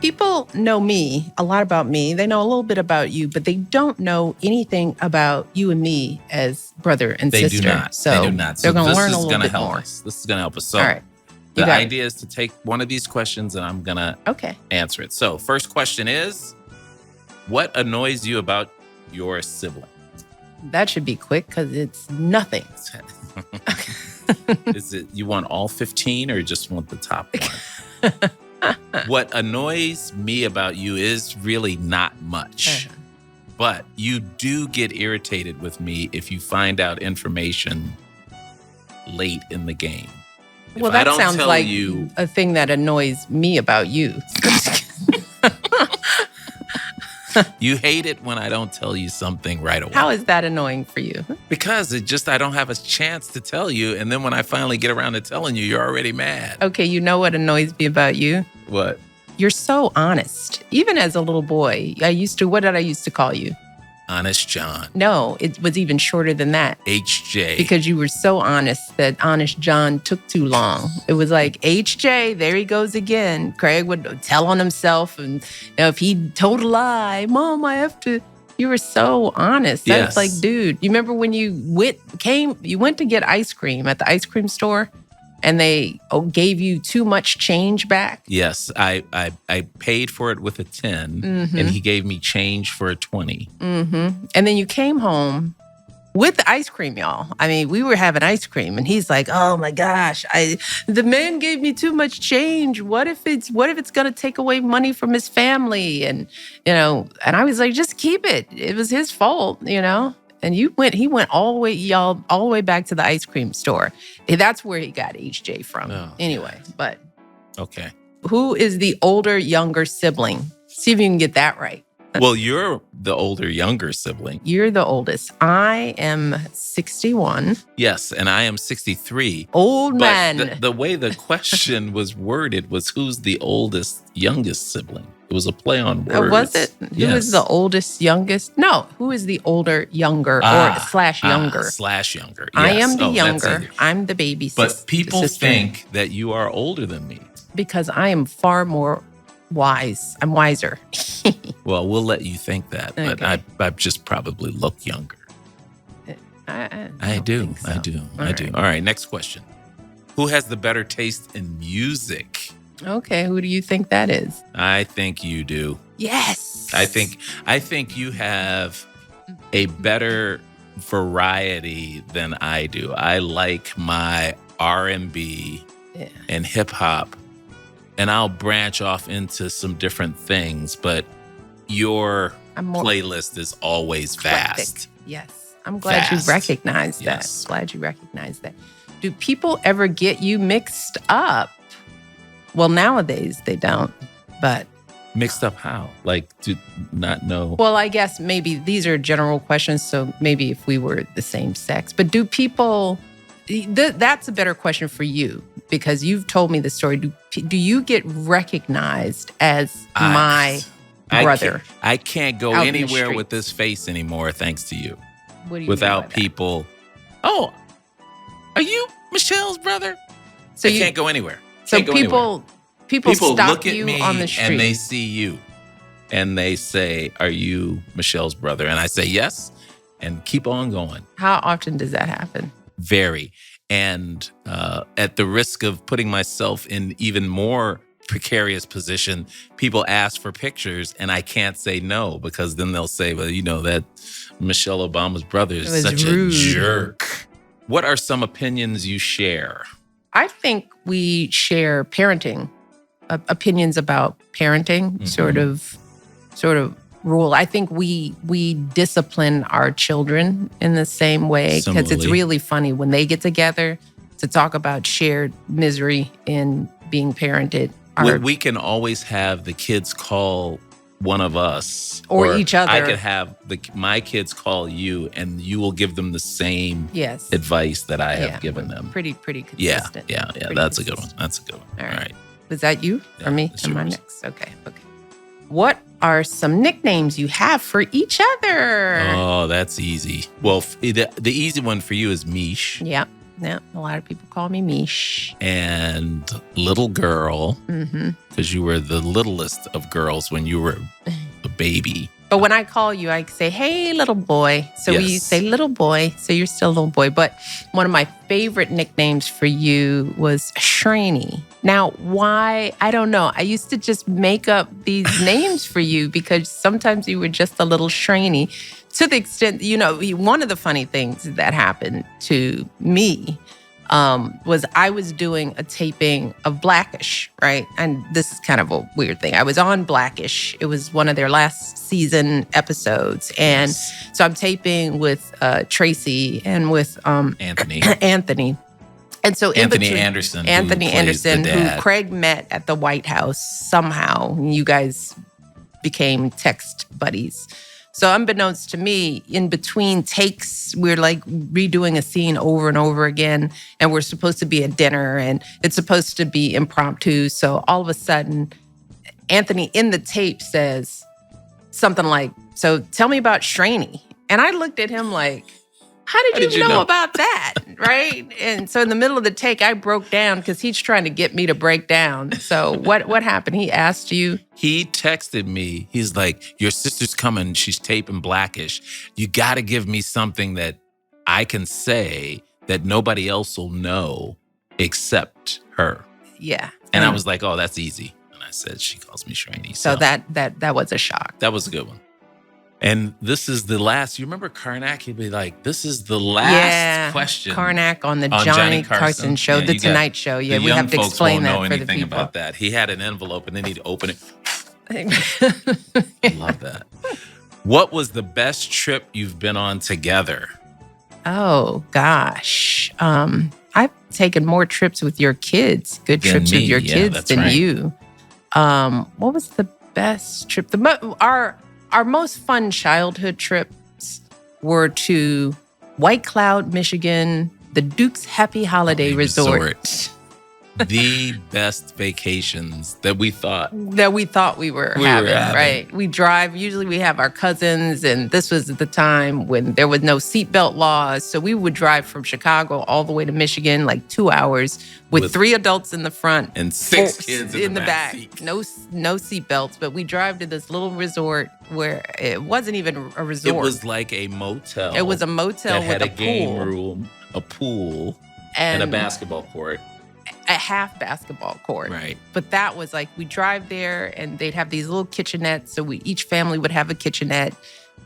People know me, a lot about me. They know a little bit about you, but they don't know anything about you and me as brother and sister. They do not. So they do not. They're going to learn a this is little going to bit help more. us. This is going to help us. So All right. the idea is to take one of these questions and I'm going to answer it. So first question is, what annoys you about your sibling? That should be quick because it's nothing. Is it you want all 15 or just want the top one? What annoys me about you is really not much. But you do get irritated with me if you find out information late in the game. Well, that sounds like a thing that annoys me about you. You hate it when I don't tell you something right away. How is that annoying for you? Because I don't have a chance to tell you. And then when I finally get around to telling you, you're already mad. Okay, you know what annoys me about you? What? You're so honest. Even as a little boy, what did I used to call you? Honest John. No, it was even shorter than that. HJ. Because you were so honest that Honest John took too long. It was like, HJ, there he goes again. Craig would tell on himself. And if he told a lie, Mom, I have to. You were so honest. That's like, dude, you remember when you went to get ice cream at the ice cream store? And they gave you too much change back? Yes, I paid for it with a 10, and he gave me change for a 20. Mm-hmm. And then you came home with the ice cream, y'all. I mean, we were having ice cream, and he's like, "Oh my gosh, the man gave me too much change. What if it's gonna take away money from his family?" And and I was like, "Just keep it. It was his fault, And he went all the way back to the ice cream store. That's where he got HJ from. Oh, anyway, but. Okay. Who is the older, younger sibling? See if you can get that right. Well, you're the older, younger sibling. You're the oldest. I am 61. Yes, and I am 63. Old man. The way the question was worded was who's the oldest, youngest sibling? It was a play on words. Was it? Who is the oldest, youngest? No. Who is the older, younger, or slash younger? Slash younger. Yes. I am the younger. I'm the baby sister. But people think that you are older than me. Because I am far more wise. I'm wiser. Well, we'll let you think that, but I just probably look younger. I do. So. I do. All right, next question. Who has the better taste in music? Okay, who do you think that is? I think you do. Yes. I think you have a better variety than I do. I like my R&B and hip hop, and I'll branch off into some different things, but your playlist is always vast. Yes. I'm glad you recognized that. Yes. Glad you recognized that. Do people ever get you mixed up? Well, nowadays they don't, but... Mixed up how? Like, to not know? Well, I guess maybe these are general questions, so maybe if we were the same sex. But do people... That's a better question for you, because you've told me the story. Do you get recognized as my brother? I can't go anywhere with this face anymore, thanks to you. What do you without mean by people... Oh, are you Michelle's brother? So you can't go anywhere. So people stop look at you me on the street and they see you and they say, "Are you Michelle's brother?" And I say yes, and keep on going. How often does that happen? Very. And at the risk of putting myself in even more precarious position, people ask for pictures and I can't say no, because then they'll say, well, that Michelle Obama's brother is such rude. A jerk. What are some opinions you share? I think we share parenting, opinions about parenting, sort of rule. I think we discipline our children in the same way, because it's really funny when they get together to talk about shared misery in being parented. We can always have the kids call one of us or each other. I could have my kids call you, and you will give them the same advice that I have given them. Pretty consistent. Yeah. That's a good one. All right. Was that you or me? Am I next? Okay. What are some nicknames you have for each other? Oh, that's easy. Well, the easy one for you is Mish. Yeah. Yeah. A lot of people call me Mish. And little girl, because you were the littlest of girls when you were a baby. But when I call you, I say, hey, little boy. So we say little boy. So you're still a little boy. But one of my favorite nicknames for you was Shraney. Now, why? I don't know. I used to just make up these names for you because sometimes you were just a little Shraney. To the extent, one of the funny things that happened to me was I was doing a taping of Blackish, right? And this is kind of a weird thing. I was on Blackish. It was one of their last season episodes. And so I'm taping with Tracy and with Anthony. Anthony. And so Anthony Anderson, who Craig met at the White House somehow. You guys became text buddies. So unbeknownst to me, in between takes, we're like redoing a scene over and over again, and we're supposed to be at dinner, and it's supposed to be impromptu. So all of a sudden, Anthony in the tape says something like, so tell me about Shraney. And I looked at him like, how did you know about that? Right? And so in the middle of the take, I broke down because he's trying to get me to break down. So what happened? He asked you? He texted me. He's like, your sister's coming. She's taping Blackish. You got to give me something that I can say that nobody else will know except her. Yeah. And I was like, oh, that's easy. And I said, she calls me Shraney. So that was a shock. That was a good one. And this is the last. You remember Karnak? He'd be like, this is the last question. Karnak on the Johnny Carson show, the Tonight Show. Yeah, we have to explain that for the people. Anything about that. He had an envelope and then he'd open it. I love that. What was the best trip you've been on together? Oh, gosh. I've taken more trips with your kids, trips with your kids than you. What was the best trip? Our most fun childhood trips were to White Cloud, Michigan, the Duke's Happy Holiday Resort. The best vacations that we thought we were having, right? We drive. Usually we have our cousins, and this was at the time when there was no seatbelt laws. So we would drive from Chicago all the way to Michigan, like 2 hours, with 3 adults in the front and 6 kids in the back. No seatbelts, but we drive to this little resort where it wasn't even a resort. It was like a motel. It was a motel with a game room, a pool, and a basketball court. A half basketball court. Right. But that was like, we drive there and they'd have these little kitchenettes. So each family would have a kitchenette.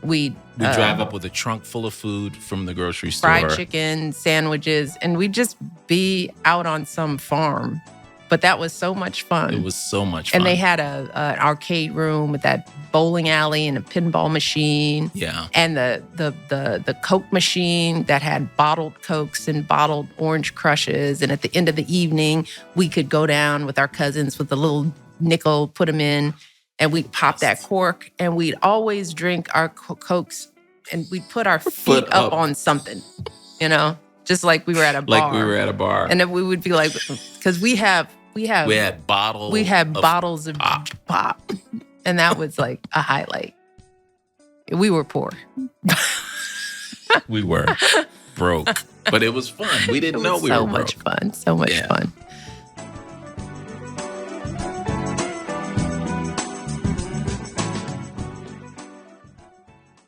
We'd drive up with a trunk full of food from the grocery store. Fried chicken, sandwiches, and we'd just be out on some farm. But that was so much fun. It was so much fun. And they had an arcade room with that bowling alley and a pinball machine. Yeah. And the Coke machine that had bottled Cokes and bottled orange crushes. And at the end of the evening, we could go down with our cousins with a little nickel, put them in, and we'd pop that cork. And we'd always drink our Cokes and we'd put our feet up on something, just like we were at a bar. Like we were at a bar. And then we would be like, because we had bottles of pop. And that was like a highlight. We were poor. We were broke, but it was fun. We didn't know we were broke. So much fun.